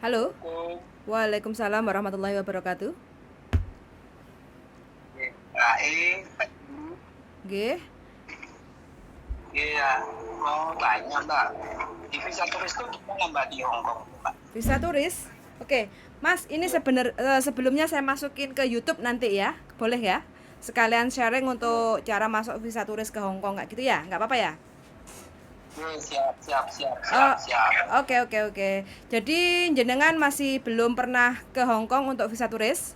Halo. Assalamualaikum. Waalaikumsalam warahmatullahi wabarakatuh. Pak. G. Iya, mau tanya Mbak, di visa turis itu gimana Mbak di Hong Kong Mbak? Visa turis. Oke, Mas, ini sebelumnya saya masukin ke YouTube nanti ya. Boleh ya? Sekalian sharing untuk cara masuk visa turis ke Hong Kong kayak gitu ya? Nggak apa-apa ya? Iya, siap, siap, siap, siap, Oh, siap. oke oke oke. Jadi jenengan masih belum pernah ke Hong Kong untuk visa turis?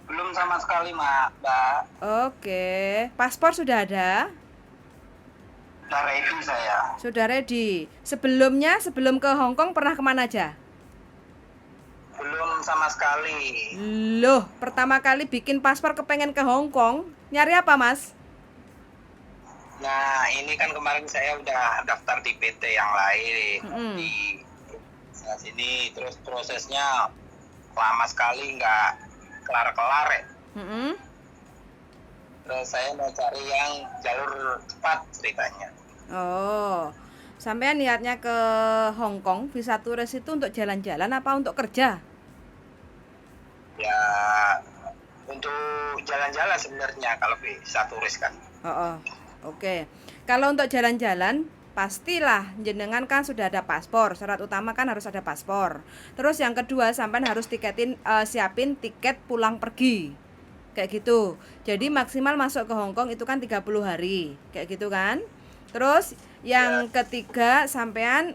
Belum sama sekali Mbak. Oke. Paspor sudah ada? Udah ready saya. Sudah ready. Sebelum ke Hong Kong pernah kemana aja? Belum sama sekali. Loh, pertama kali bikin paspor kepengen ke Hong Kong, nyari apa, Mas? Nah, ini kan kemarin saya udah daftar di PT yang lain Mm-mm. di sini, terus prosesnya lama sekali nggak kelar-kelar ya. Mm-mm. Terus saya mau cari yang jalur cepat ceritanya. Oh, sampean niatnya ke Hong Kong visa turis itu untuk jalan-jalan apa untuk kerja? Ya, untuk jalan-jalan sebenarnya kalau bisa turis kan. Oh, oh. Oke. Kalau untuk jalan-jalan, pastilah jenengan kan sudah ada paspor. Syarat utama kan harus ada paspor. Terus yang kedua, sampean harus siapin tiket pulang pergi. Kayak gitu. Jadi maksimal masuk ke Hong Kong itu kan 30 hari. Kayak gitu kan? Terus Ya, yang ketiga, sampean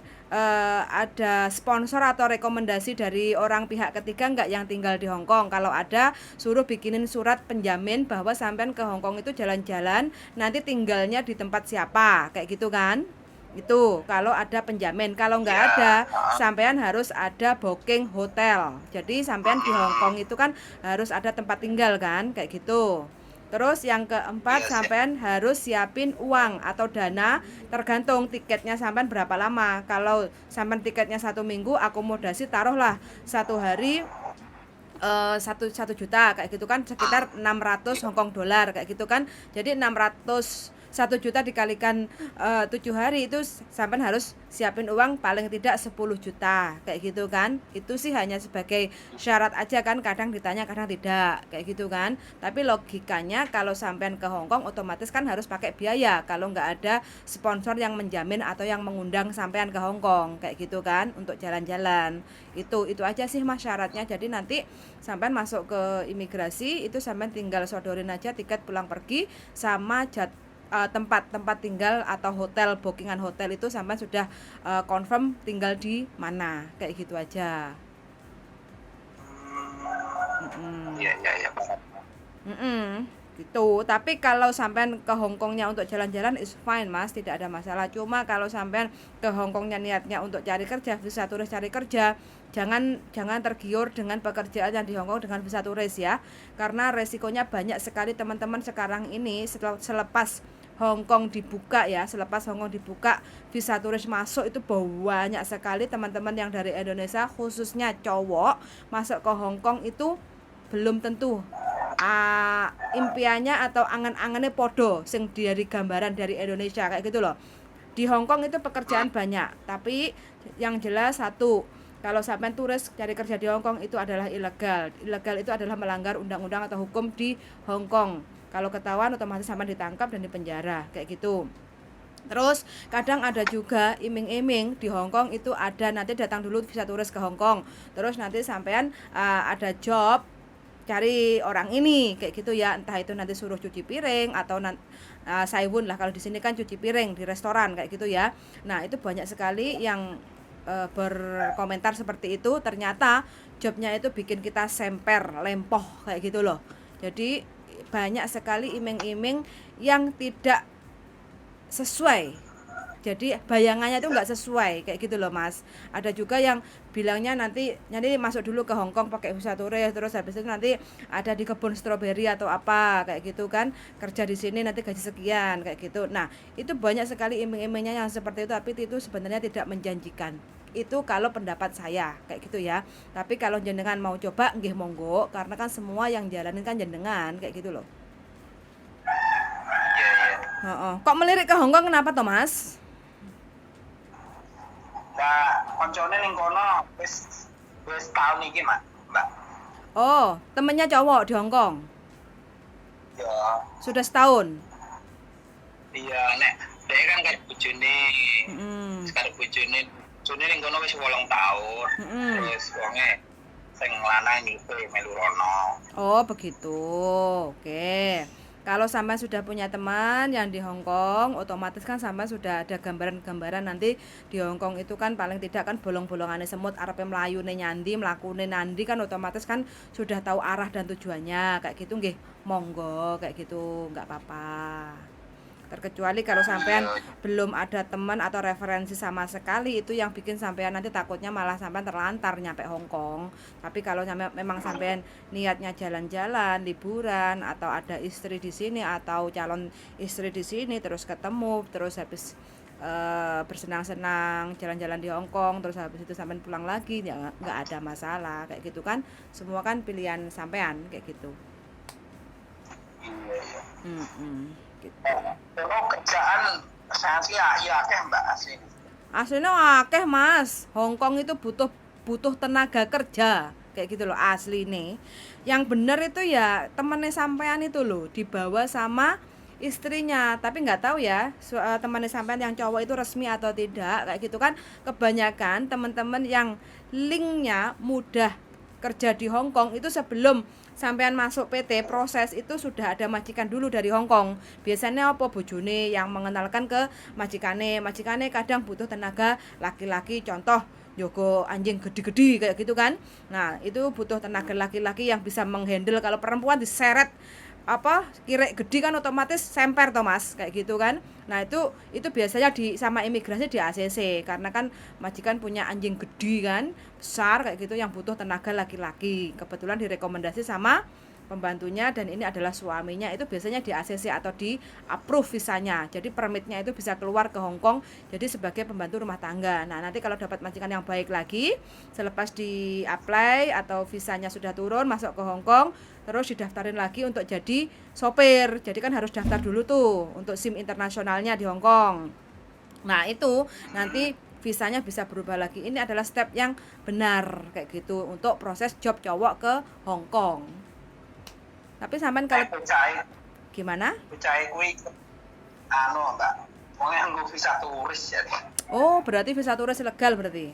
ada sponsor atau rekomendasi dari orang pihak ketiga nggak yang tinggal di Hong Kong? Kalau ada, suruh bikinin surat penjamin bahwa sampean ke Hong Kong itu jalan-jalan, nanti tinggalnya di tempat siapa, kayak gitu kan? Itu kalau ada penjamin. Kalau nggak ya, ada, sampean harus ada booking hotel. Jadi sampean di Hong Kong itu kan harus ada tempat tinggal kan, kayak gitu. Terus yang keempat, iya sih. sampean harus siapin uang atau dana, tergantung tiketnya sampean berapa lama. Kalau sampean tiketnya 1 minggu, akomodasi taruhlah 1 hari 1 juta kayak gitu kan, sekitar 600 Hongkong dolar kayak gitu kan. Jadi 600 1 juta dikalikan 7 hari itu sampai harus siapin uang paling tidak 10 juta kayak gitu kan. Itu sih hanya sebagai syarat aja kan, kadang ditanya kadang tidak kayak gitu kan. Tapi logikanya kalau sampean ke Hong Kong otomatis kan harus pakai biaya kalau nggak ada sponsor yang menjamin atau yang mengundang sampean ke Hong Kong kayak gitu kan untuk jalan-jalan. Itu aja sih Mas syaratnya. Jadi nanti sampean masuk ke imigrasi itu sampean tinggal sodorin aja tiket pulang pergi sama tempat tinggal atau hotel, bookingan hotel itu sampean sudah confirm tinggal di mana kayak gitu aja. Iya, Mm-mm. iya, iya. Mm-mm, gitu. Tapi kalau sampean ke Hongkongnya untuk jalan-jalan is fine Mas, tidak ada masalah. Cuma kalau sampean ke Hongkongnya niatnya untuk cari kerja, visa turis cari kerja, jangan jangan tergiur dengan pekerjaan yang di Hongkong dengan visa turis ya. Karena resikonya banyak sekali teman-teman sekarang ini selepas Hongkong dibuka ya, selepas Hongkong dibuka visa turis masuk itu banyak sekali teman-teman yang dari Indonesia khususnya cowok masuk ke Hongkong itu belum tentu impiannya atau angan-angannya podo sing dari gambaran dari Indonesia kayak gitu loh. Di Hong Kong itu pekerjaan banyak, tapi yang jelas satu, kalau sampai turis cari kerja di Hong Kong itu adalah ilegal. Ilegal itu adalah melanggar undang-undang atau hukum di Hong Kong. Kalau ketahuan otomatis sampai ditangkap dan dipenjara kayak gitu. Terus kadang ada juga iming-iming di Hong Kong itu ada nanti datang dulu visa turis ke Hong Kong. Terus nanti sampean ada job cari orang ini kayak gitu ya, entah itu nanti suruh cuci piring atau saiwun lah, kalau di sini kan cuci piring di restoran kayak gitu ya. Nah itu banyak sekali yang berkomentar seperti itu, ternyata jobnya itu bikin kita semper lempoh kayak gitu loh. Jadi banyak sekali iming-iming yang tidak sesuai, jadi bayangannya itu nggak sesuai kayak gitu loh Mas. Ada juga yang bilangnya nanti masuk dulu ke Hong Kong pakai visa turis, terus habis itu nanti ada di kebun stroberi atau apa kayak gitu kan, kerja di sini nanti gaji sekian kayak gitu. Nah itu banyak sekali iming-imingnya yang seperti itu, tapi itu sebenarnya tidak menjanjikan. Itu kalau pendapat saya kayak gitu ya. Tapi kalau jenengan mau coba nggih monggo, karena kan semua yang jalanin kan jenengan kayak gitu loh. Iya, iya. Kok melirik ke Hong Kok kenapa Thomas? Nah, koncone ning kono wis tahun iki, Mbak. Oh, temennya cowok di Hong Kong. Ya, Sudah setahun. iya nek dhek kan karo bojone. Mm-mm. Karo bojone ning kono wis 8 tahun. Mm-mm. Terus wonge sing lanang nyupe melu rono. Oh, begitu. Oke. Kalau sampai sudah punya teman yang di Hong Kong, otomatis kan sampai sudah ada gambaran-gambaran nanti di Hong Kong itu kan paling tidak kan bolong-bolongane semut arepe mlayune nyandi, mlakune nandi kan otomatis kan sudah tahu arah dan tujuannya. Kayak gitu nggih. Monggo kayak gitu, nggak apa-apa. Terkecuali kalau sampean belum ada teman atau referensi sama sekali, itu yang bikin sampean nanti takutnya malah sampean terlantar nyampe Hong Kong. Tapi kalau memang sampean niatnya jalan-jalan, liburan atau ada istri di sini atau calon istri di sini terus ketemu, terus habis bersenang-senang jalan-jalan di Hong Kong, terus habis itu sampean pulang lagi, ya nggak ada masalah kayak gitu kan. Semua kan pilihan sampean kayak gitu. Iya. Gitu. Kalau kerjaan sanksi ya akeh Mbak asli. Aslinya akeh Mas. Hong Kong itu butuh tenaga kerja kayak gitu loh asli nih. Yang bener itu ya temennya sampean itu loh dibawa sama istrinya, tapi nggak tahu ya temannya sampean yang cowok itu resmi atau tidak kayak gitu kan. Kebanyakan teman-teman yang linknya mudah kerja di Hong Kong itu sebelum sampean masuk PT proses itu sudah ada majikan dulu dari Hong Kong. Biasanya apa bojone yang mengenalkan ke majikane kadang butuh tenaga laki-laki, contoh Joko anjing gede-gede kayak gitu kan. Nah, itu butuh tenaga laki-laki yang bisa menghandle. Kalau perempuan diseret kirek gede kan otomatis semper toh Mas kayak gitu kan. Nah itu biasanya sama imigrasi di ACC karena kan majikan punya anjing gede kan besar kayak gitu yang butuh tenaga laki-laki, kebetulan direkomendasi sama pembantunya dan ini adalah suaminya, itu biasanya di ACC atau di approve visanya, jadi permitnya itu bisa keluar ke Hong Kong jadi sebagai pembantu rumah tangga. Nah nanti kalau dapat majikan yang baik lagi selepas di apply atau visanya sudah turun masuk ke Hong Kong, terus didaftarin lagi untuk jadi sopir. Jadi kan harus daftar dulu tuh untuk SIM internasionalnya di Hong Kong. Nah itu nanti visanya bisa berubah lagi. Ini adalah step yang benar kayak gitu untuk proses job cowok ke Hong Kong. Tapi sampean kalau gimana? Bocah kuwi Mbak. Wong nganggo visa turis ya. Oh, berarti visa turis legal berarti.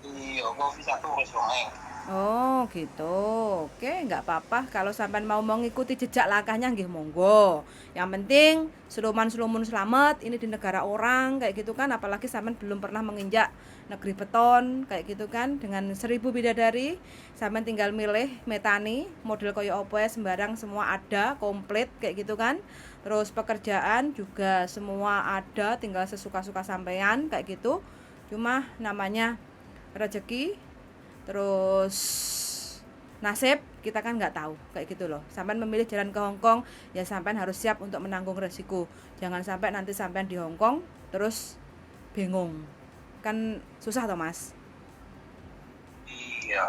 Iya, kok visa turis wong. Oh gitu, oke nggak apa-apa kalau sampean mau mengikuti jejak langkahnya nggih monggo. Yang penting seluman selamat ini di negara orang kayak gitu kan, apalagi sampean belum pernah menginjak negeri beton kayak gitu kan dengan 1000 bidadari, sampean tinggal milih metani model koyo opo sembarang semua ada komplit kayak gitu kan. Terus pekerjaan juga semua ada, tinggal sesuka-suka sampean kayak gitu. Cuma namanya rezeki terus nasib kita kan nggak tahu kayak gitu loh. Sampean memilih jalan ke Hong Kong ya sampean harus siap untuk menanggung resiko. Jangan sampai nanti sampean di Hong Kong terus bingung kan susah toh Mas. Iya.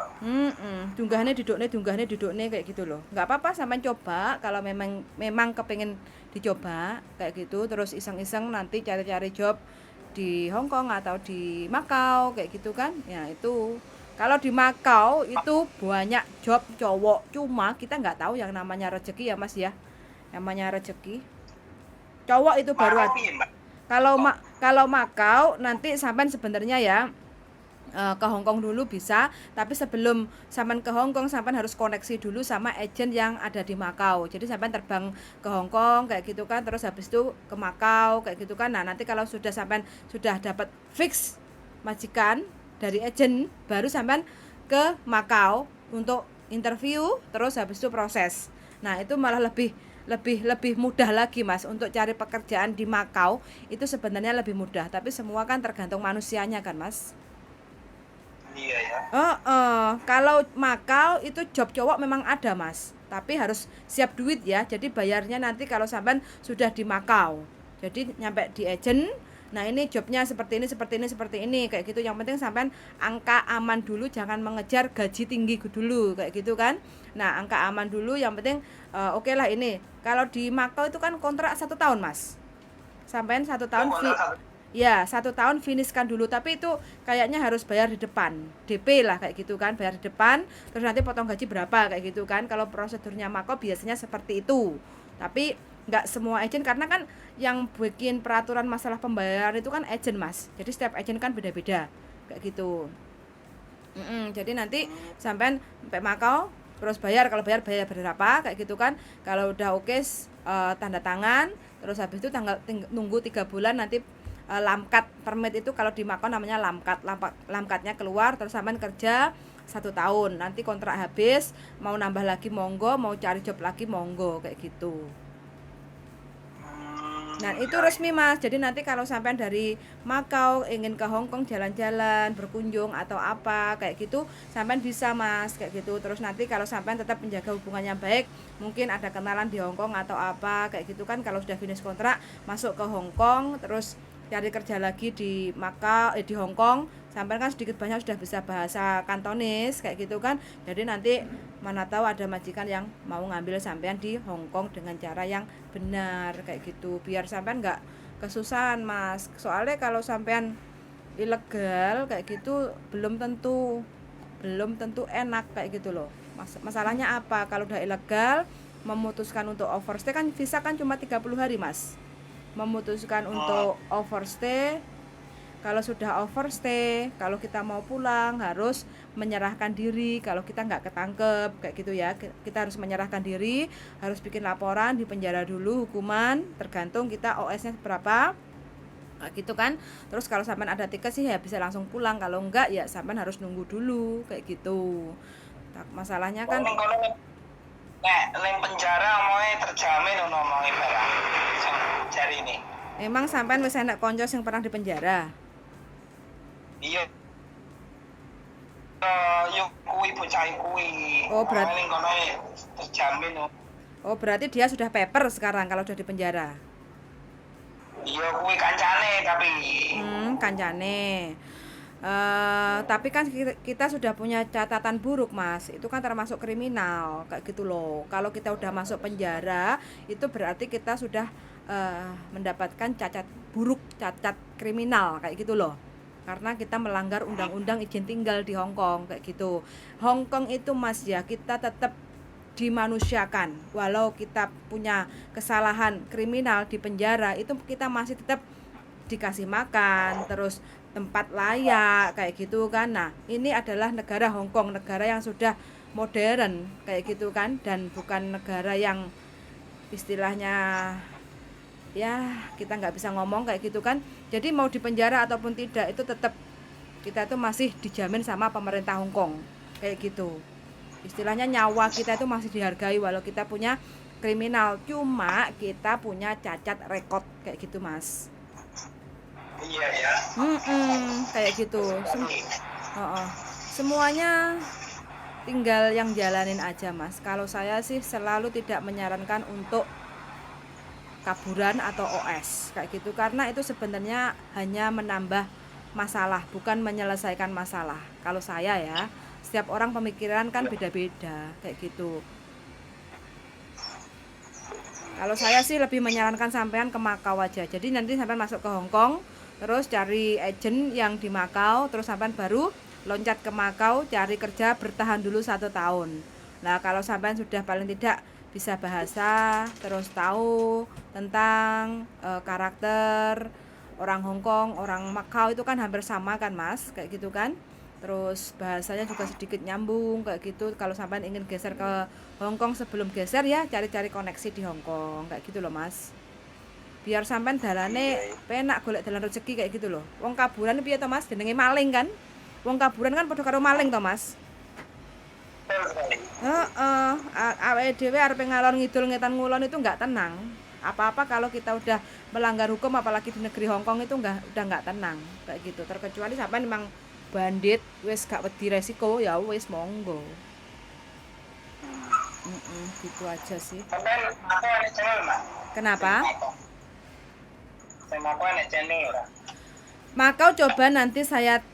Dunggahne dudukne kayak gitu loh. Nggak apa-apa sampean coba kalau memang kepengen dicoba kayak gitu, terus iseng-iseng nanti cari-cari job di Hong Kong atau di Makau kayak gitu kan. Ya itu kalau di Makau itu banyak job cowok, cuma kita nggak tahu yang namanya rezeki ya Mas ya. Namanya rezeki. Cowok itu baru ada. Kalau Makau nanti sampean sebenarnya ya ke Hong Kong dulu bisa, tapi sebelum sampean ke Hong Kong sampean harus koneksi dulu sama agent yang ada di Makau. Jadi sampean terbang ke Hong Kong kayak gitu kan, terus habis itu ke Makau kayak gitu kan. Nah, nanti kalau sampean sudah dapat fix majikan dari agent, baru sampean ke Makau untuk interview, terus habis itu proses. Nah, itu malah lebih mudah lagi Mas untuk cari pekerjaan di Makau. Itu sebenarnya lebih mudah, tapi semua kan tergantung manusianya kan Mas. Iya ya. Kalau Makau itu job cowok memang ada Mas, tapi harus siap duit ya. Jadi bayarnya nanti kalau sampean sudah di Makau. Jadi nyampe di agent, nah ini jobnya seperti ini kayak gitu. Yang penting sampean angka aman dulu, jangan mengejar gaji tinggi dulu kayak gitu kan. Nah angka aman dulu, yang penting oke lah ini. Kalau di Makau itu kan kontrak 1 tahun Mas. Sampean 1 tahun Ya, 1 tahun finishkan dulu, tapi itu kayaknya harus bayar di depan, DP lah kayak gitu kan, bayar di depan, terus nanti potong gaji berapa kayak gitu kan. Kalau prosedurnya Mako biasanya seperti itu. Tapi nggak semua agent, karena kan yang bikin peraturan masalah pembayaran itu kan agent mas. Jadi setiap agent kan beda-beda kayak gitu. Jadi nanti sampean sampai Makau terus bayar, kalau bayar berapa kayak gitu kan. Kalau udah oke, tanda tangan, terus habis itu nunggu 3 bulan nanti lamkat permit itu. Kalau di Makau namanya lamkatnya keluar, terus sampean kerja 1 tahun, nanti kontrak habis, mau nambah lagi monggo, mau cari job lagi monggo kayak gitu. Nah itu resmi mas. Jadi nanti kalau sampean dari Makau ingin ke Hong Kong jalan-jalan, berkunjung atau apa kayak gitu, sampean bisa mas kayak gitu. Terus nanti kalau sampean tetap menjaga hubungan yang baik, mungkin ada kenalan di Hong Kong atau apa kayak gitu kan. Kalau sudah finish kontrak, masuk ke Hong Kong, terus cari kerja lagi di Makau, di Hong Kong, sampean kan sedikit banyak sudah bisa bahasa Kantonis kayak gitu kan. Jadi nanti mana tahu ada majikan yang mau ngambil sampean di Hong Kong dengan cara yang benar kayak gitu, biar sampean nggak kesusahan mas. Soalnya kalau sampean ilegal kayak gitu belum tentu enak kayak gitu loh. Masalahnya apa, kalau udah ilegal memutuskan untuk overstay kan, visa kan cuma 30 hari mas. Memutuskan untuk overstay, kalau sudah overstay, kalau kita mau pulang harus menyerahkan diri. Kalau kita nggak ketangkep kayak gitu ya, kita harus menyerahkan diri, harus bikin laporan di penjara dulu, hukuman tergantung kita OS-nya berapa gitu kan. Terus kalau sampean ada tiket sih ya bisa langsung pulang, kalau enggak ya sampean harus nunggu dulu kayak gitu. Masalahnya kan Neng penjara omonge terjamin ono omonge barang. Sing jari ini. emang sampean wis enak konco sing pernah di penjara? Iya. Yuk kuwi bocah kuwi. Oh, berarti ning kono terjamin. berarti dia sudah paper sekarang kalau sudah di penjara. Iya kuwi kancane tapi. Kancane. Tapi kan kita sudah punya catatan buruk mas, itu kan termasuk kriminal kayak gitu loh. Kalau kita udah masuk penjara itu berarti kita sudah mendapatkan cacat buruk, cacat kriminal kayak gitu loh, karena kita melanggar undang-undang izin tinggal di Hong Kong kayak gitu. Hong Kong itu mas ya, kita tetap dimanusiakan, walau kita punya kesalahan kriminal di penjara, itu kita masih tetap dikasih makan, terus tempat layak kayak gitu kan. Nah ini adalah negara Hong Kong, negara yang sudah modern kayak gitu kan, dan bukan negara yang istilahnya ya kita nggak bisa ngomong kayak gitu kan. Jadi mau di penjara ataupun tidak, itu tetap kita itu masih dijamin sama pemerintah Hong Kong kayak gitu. Istilahnya nyawa kita itu masih dihargai walau kita punya kriminal, cuma kita punya cacat rekod kayak gitu mas. Iya ya. Kayak gitu. Semuanya tinggal yang jalanin aja mas. Kalau saya sih selalu tidak menyarankan untuk kaburan atau OS kayak gitu, karena itu sebenarnya hanya menambah masalah, bukan menyelesaikan masalah. Kalau saya ya, setiap orang pemikiran kan beda-beda kayak gitu. Kalau saya sih lebih menyarankan sampean ke Makau aja. Jadi nanti sampean masuk ke Hong Kong, terus cari agent yang di Makau, terus sampean baru loncat ke Makau cari kerja, bertahan dulu 1 tahun. Nah kalau sampean sudah paling tidak bisa bahasa, terus tahu tentang karakter orang Hong Kong, orang Makau itu kan hampir sama kan mas, kayak gitu kan. Terus bahasanya juga sedikit nyambung kayak gitu. Kalau sampean ingin geser ke Hong Kong, sebelum geser ya cari-cari koneksi di Hong Kong kayak gitu loh mas, biar sampean dalane penak golek dalan rezeki kayak gitu loh. Wong kaburan piye to mas, jenenge maling kan. Wong kaburan kan padha karo maling to mas. Awake dhewe arep ngalor ngidul ngetan ngulon itu nggak tenang. Apa-apa kalau kita udah melanggar hukum, apalagi di negeri Hong Kong itu udah nggak tenang kayak gitu. Terkecuali sampean memang bandit wis gak wedi resiko ya wis monggo. Gitu aja sih. Sampai aku ada channel mbak. Kenapa? Sama aku ada channel ora. Makau coba nanti saya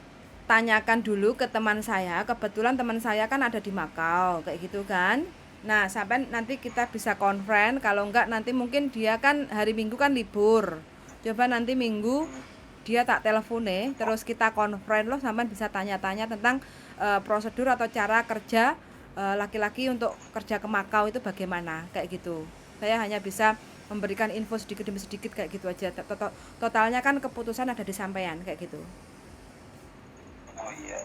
tanyakan dulu ke teman saya. Kebetulan teman saya kan ada di Makau kayak gitu kan. Nah sampai nanti kita bisa conference. Kalau enggak nanti mungkin dia kan hari Minggu kan libur. Coba nanti Minggu dia tak telepone, terus kita konferen loh, sampean bisa tanya-tanya tentang prosedur atau cara kerja laki-laki untuk kerja ke Makau itu bagaimana, kayak gitu. Saya hanya bisa memberikan info sedikit demi sedikit kayak gitu aja. Totalnya kan keputusan ada di sampean kayak gitu. Oh iya.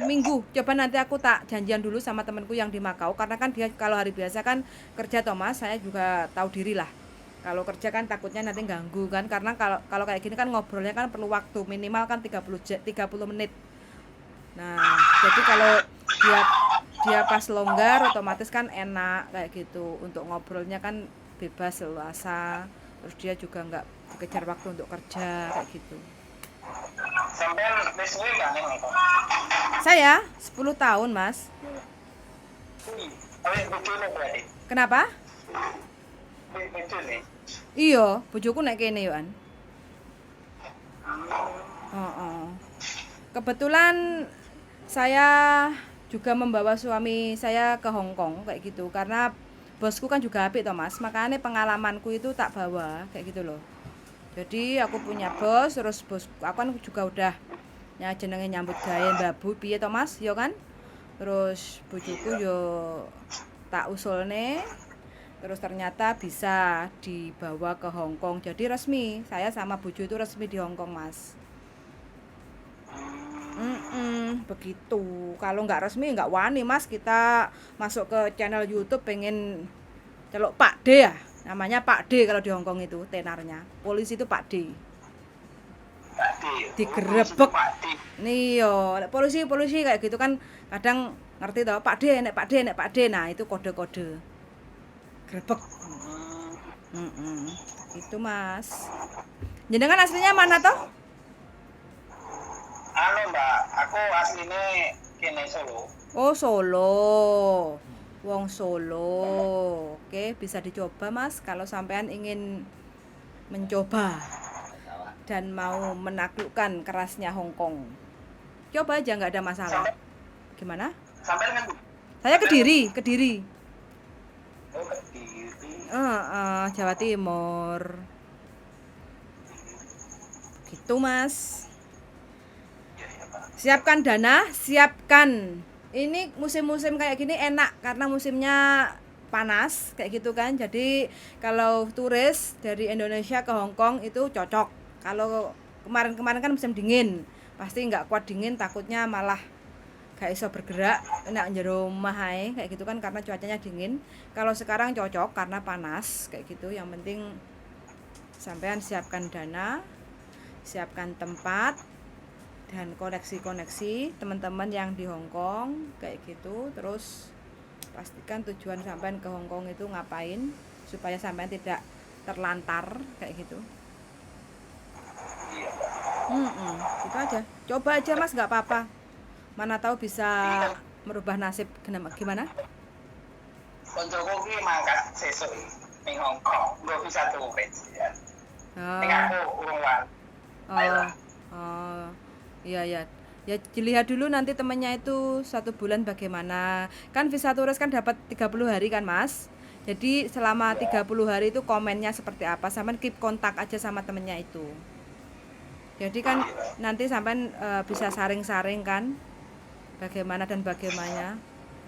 Minggu. Coba nanti aku tak janjian dulu sama temanku yang di Makau, karena kan dia kalau hari biasa kan kerja Thomas, saya juga tahu diri lah. Kalau kerja kan takutnya nanti ganggu kan, karena kalau kayak gini kan ngobrolnya kan perlu waktu minimal kan 30 menit. Nah, jadi kalau dia pas longgar otomatis kan enak kayak gitu. Untuk ngobrolnya kan bebas leluasa. Terus dia juga nggak dikejar waktu untuk kerja kayak gitu. Sampean wis suwe enggak ning Hongkong? Saya 10 tahun, Mas. Awet bojone berarti. Kenapa? Bojone. Iya, bojoku nek kene yo an. Heeh. Kebetulan saya juga membawa suami saya ke Hong Kong kayak gitu, karena bosku kan juga apik toh Mas, makanya pengalamanku itu tak bawa kayak gitu loh. Jadi aku punya bos, terus bos aku kan juga udah jenenge nyambut gawe mbabu piye toh Mas, yo kan? Terus bojoku yo tak usulne, terus ternyata bisa dibawa ke Hong Kong. Jadi resmi, saya sama bojo itu resmi di Hong Kong Mas. Begitu. Kalau nggak resmi nggak wani Mas, kita masuk ke channel YouTube pengen celuk Pak D ya. Namanya Pak D kalau di Hong Kong itu tenarnya. Polisi itu Pak D. Pak D. Digerebek. Nih yo, polisi kayak gitu kan kadang ngerti toh, Pak D, nek Pak D, nek Pak D. Nah, itu kode-kode. Grebek. Itu Mas. Jenengan aslinya mana toh? Anu Mbak, aku aslinya kene Solo. Oh, Solo. Wong Solo. Oke, bisa dicoba Mas kalau sampean ingin mencoba dan mau menaklukkan kerasnya Hong Kong. Coba aja, nggak ada masalah. Gimana? Sampai kan? Saya Kediri. Oh, Kediri. Jawa Timur. Gitu Mas. Siapkan dana, siapkan. Ini musim-musim kayak gini enak karena musimnya panas kayak gitu kan. Jadi kalau turis dari Indonesia ke Hong Kong itu cocok. Kalau kemarin-kemarin kan musim dingin, pasti nggak kuat dingin, takutnya malah gak iso bergerak, enak jero omah ae kayak gitu kan, karena cuacanya dingin. Kalau sekarang cocok karena panas kayak gitu. Yang penting sampean siapkan dana, siapkan tempat, dan koneksi teman-teman yang di Hong Kong kayak gitu. Terus pastikan tujuan sampean ke Hong Kong itu ngapain supaya sampean tidak terlantar kayak gitu. Gitu aja. Coba aja Mas, nggak apa-apa. Mana tahu bisa merubah nasib. Gimana? Koncoku ki mangkat sesuk ning Hong Kong, gua bisa turis ya. Ning aku urung wan. Iya ya. Ya dilihat dulu nanti temennya itu 1 bulan bagaimana. Kan visa turis kan dapat 30 hari kan Mas. Jadi selama 30 hari itu komennya seperti apa, sampean keep kontak aja sama temennya itu. Jadi kan nanti sampean bisa saring-saring kan bagaimana dan bagaimana.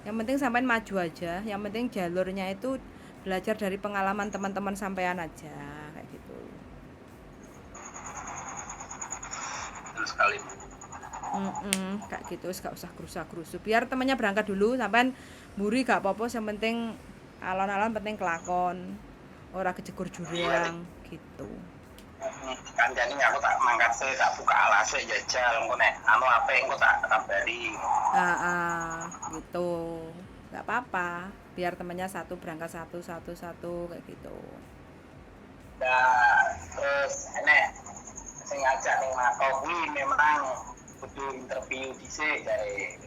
Yang penting sampean maju aja. Yang penting jalurnya itu belajar dari pengalaman teman-teman sampean aja kayak gitu. Terus sekali. Kayak gitu, gak usah gerusa-gerusu. Biar temennya berangkat dulu, sampean mburi gak apa-apa, yang penting alon-alon, penting kelakon. Ora kejegur jurang gitu. Kancane aku tak mangkat se, tak buka alase jajal engko nek anu ape engko tak kabari. Gitu. Gak apa-apa. Biar temennya berangkat satu kayak gitu. Nah, terus nek sing ngajak ning Makau kuwi memang kudu interview dhisik jare.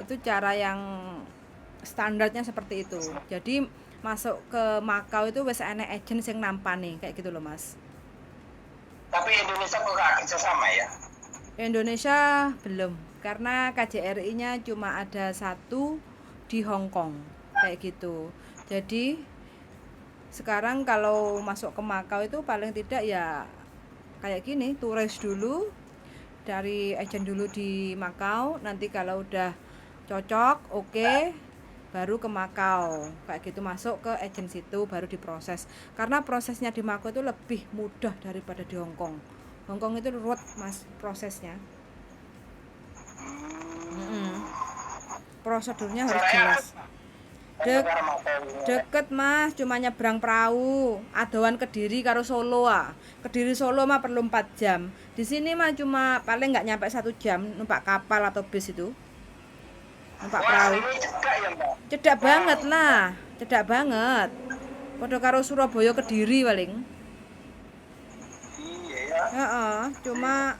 Itu cara yang standarnya seperti itu. Jadi masuk ke Makau itu wis enek agent sing nampani kayak gitu loh Mas. Tapi Indonesia kok gak kerja sama ya? Indonesia belum, karena KJRI-nya cuma ada 1 di Hong Kong kayak gitu. Jadi Sekarang kalau masuk ke Makau itu paling tidak ya kayak gini, turis dulu dari agen dulu di Makau, nanti kalau udah cocok, oke, baru ke Makau. Kayak gitu masuk ke agen situ baru diproses. Karena prosesnya di Makau itu lebih mudah daripada di Hong Kong. Hong Kong itu ruwet Mas prosesnya. Prosedurnya harus jelas. Deket Mas, cuma nyebrang perahu. Adoan Kediri karo Solo Kediri Solo mah perlu 4 jam. Di sini mah cuma paling nggak nyampe 1 jam numpak kapal atau bis itu. Numpak perahu. Cedak banget lah, cedak banget. Padha karo Surabaya Kediri paling. Cuma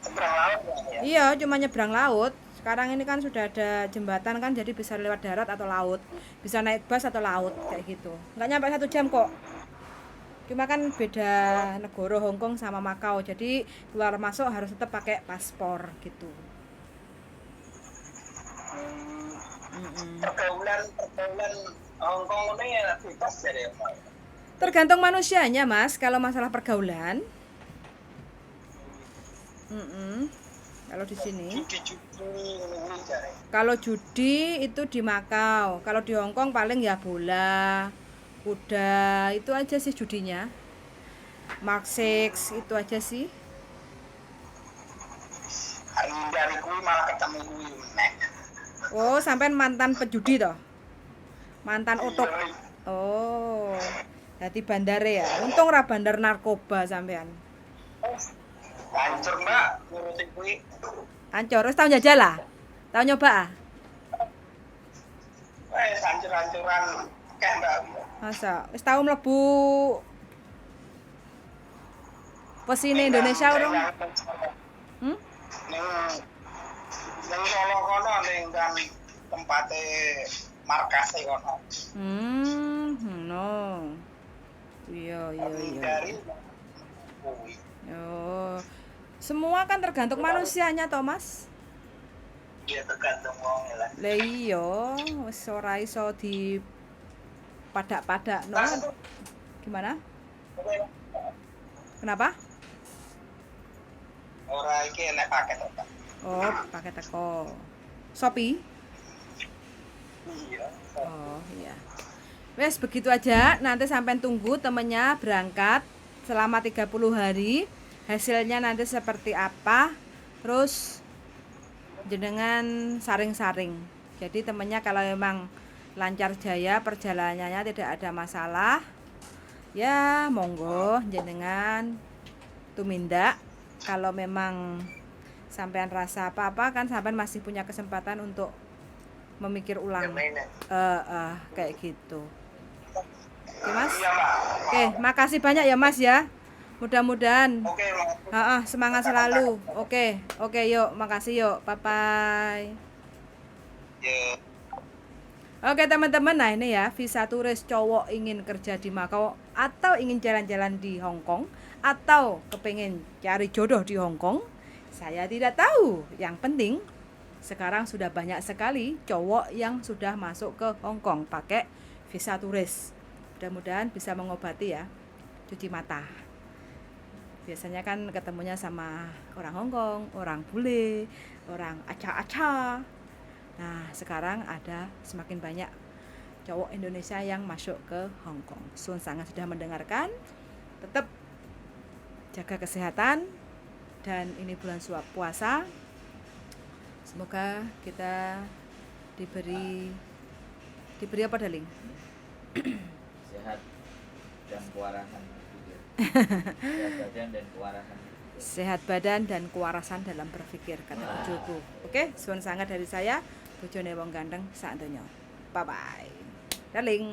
seberang laut ya. Iya, cuma nyebrang laut. Sekarang ini kan sudah ada jembatan kan, jadi bisa lewat darat atau laut, bisa naik bus atau laut kayak gitu. Nggak nyampe 1 jam kok. Cuma kan beda negara Hong Kong sama Makau, jadi keluar masuk harus tetap pakai paspor gitu. Pergaulan Hong Kong ini ya bebas jadi apa? Tergantung manusianya Mas, kalau masalah pergaulan. Kalau di sini. Kalau judi itu di Makau, kalau di Hong Kong paling ya bola, kuda, itu aja sih judinya. Mark 6 itu aja sih. Dari kui malah ketemu kui meneh. Oh, sampean mantan pejudi toh? Mantan otok. Oh. Hati bandare ya. Untung ra bandar narkoba sampean. Hancur Mbak, ngurusin kui. Hancur, wis tau njajal lah. Tau nyoba Hancur-hancuran kayak Mbak. Masa? Wis tau mlebu pesine Indonesia urung? Ning Solo kono ning kan tempate markase kono. No. Iya. Oh. Semua kan tergantung manusianya toh, Mas. Iya tergantung wong lah. Lah iya, wis ora iso di padak-padakno. Gimana? Kenapa? Ora iki enek paket apa? Oh, pakai teko. Shopee? Iya. Oh, iya. Wes begitu aja, nanti sampai tunggu temennya berangkat selama 30 hari. Hasilnya nanti seperti apa? Terus jenengan saring-saring. Jadi temennya kalau memang lancar jaya perjalanannya tidak ada masalah, ya monggo jenengan tumindak. Kalau memang sampean rasa apa-apa kan sampean masih punya kesempatan untuk memikir ulang. Kayak gitu. Oke Mas? Oke, makasih banyak ya Mas ya. Mudah-mudahan semangat selalu. Oke, yuk, makasih yuk. Bye-bye. Oke teman-teman, nah ini ya visa turis cowok ingin kerja di Makau atau ingin jalan-jalan di Hong Kong atau kepengen cari jodoh di Hong Kong. Saya tidak tahu. Yang penting sekarang sudah banyak sekali cowok yang sudah masuk ke Hong Kong pakai visa turis. Mudah-mudahan bisa mengobati ya cuci mata. Biasanya kan ketemunya sama orang Hong Kong, orang bule, orang aca-aca. Nah, sekarang ada semakin banyak cowok Indonesia yang masuk ke Hong Kong. Sun sangat sudah mendengarkan. Tetap jaga kesehatan dan ini bulan puasa. Semoga kita diberi apa Daling? Sehat dan kewarasan. Sehat badan dan kewarasan. Sehat badan dan kewarasan dalam berpikir kata bojoku. Oke, suwun sangat dari saya, bojone wong ganteng sak donya. Bye bye. Daling.